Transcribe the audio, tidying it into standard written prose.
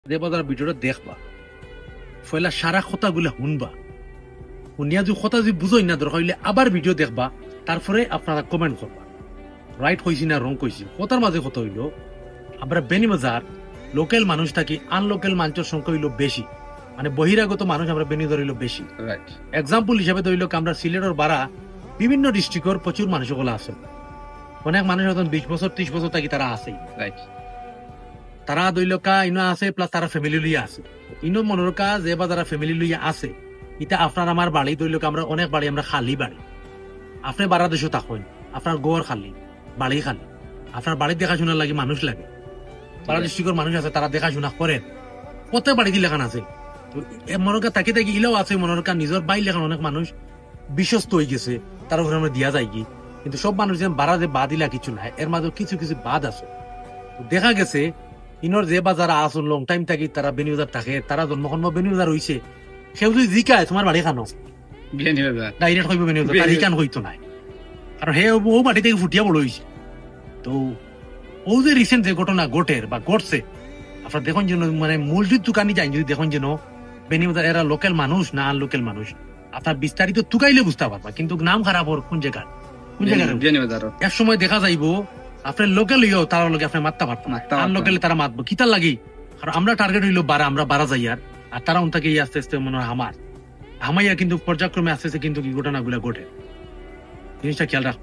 দেবদার ভিডিওটা দেখবা ফয়লা সারা কথাগুলা শুনবা শুনিয়া যে কথা যে বুঝই না দরকার হইলে আবার ভিডিও দেখবা তারপরে আপনারা কমেন্ট করবা রাইট হইছি না রং কইছি কথার মাঝে কথা হইল আমরা বেনিবাজার লোকাল মানুষ থাকি আনলোকাল মানুষের সংখ্যা হইল বেশি মানে বহিরাগত মানুষ আমরা বেনিবাজার হইল বেশি এক্সাম্পল হিসাবে ধরিল আমরা সিলেটের বাড়া বিভিন্ন ডিস্ট্রিক্টর প্রচুর মানুষ গুলো আছে অনেক মানুষ এখন 20 বছর 30 বছর থাকি তারা আছে তারা দৈলকা ইনো আছে প্লাস তারা ফ্যামিলি লইয়া আছে ইনো মনোরকা যে বা যারা ফ্যামিলি লইয়া আছে এটা আপনার আমার বাড়ি দৈলকা আমরা অনেক বাড়ি আমরা খালি বাড়ি আপনি বাংলাদেশও থাকেন আপনার গোয়ার খালি বাড়ি খালি আপনার বাড়ির দেখাশোনার লাগে মানুষ লাগে বারা ডিস্ট্রিক্টের মানুষ আছে তারা দেখাশোনা করেন প্রত্যেক বাড়িতে লেখান আছে তো মনোরকা তাকে তাকে ইলেও আছে মনোরকা নিজের বাড়ি লেখান অনেক মানুষ বিশ্বস্ত হয়ে গেছে তার উপরে আমরা দিয়া যাই কি কিন্তু সব মানুষ যেন বাড়া যে বাদ ইলা কিছু নাই এর মাঝে কিছু কিছু বাদ আছে দেখা গেছে ইনর যে বা যারা আসুন লং টাইম থাকি তারা বেনিবাজার থাকে তারা জন্মকর্ম বেনিবাজার হইছে সেও যদি জিকায় তোমার বাড়ি খানো ডাইরেক্ট হইব বেনিবাজার তার হিকান হইতো নাই কারণ হে ও বাড়ি থেকে ফুটিয়া বড় হইছে তো ও যে রিসেন্ট যে ঘটনা ঘটের বা ঘটছে আপনার দেখুন যেন মানে মসজিদ দোকানি যাই যদি দেখুন যেন বেনিবাজার এরা লোকাল মানুষ না আন লোকাল মানুষ আপনার বিস্তারিত তুকাইলে বুঝতে পারবা কিন্তু নাম খারাপ ওর কোন জায়গায় এক সময় দেখা যাইব আপনার লোকাল হইও তার লগে আপনি মারতে পারতেন আর লোকালে তারা মাতবো কিতার লাগি আর আমরা টার্গেট হইলো বারা আমরা বারা যাই আর তারা উনটাকে আস্তে আস্তে মনে হয় হামাইয়া কিন্তু পর্যায়ক্রমে আস্তে আস্তে কিন্তু কি ঘটনাগুলো ঘটে জিনিসটা খেয়াল রাখ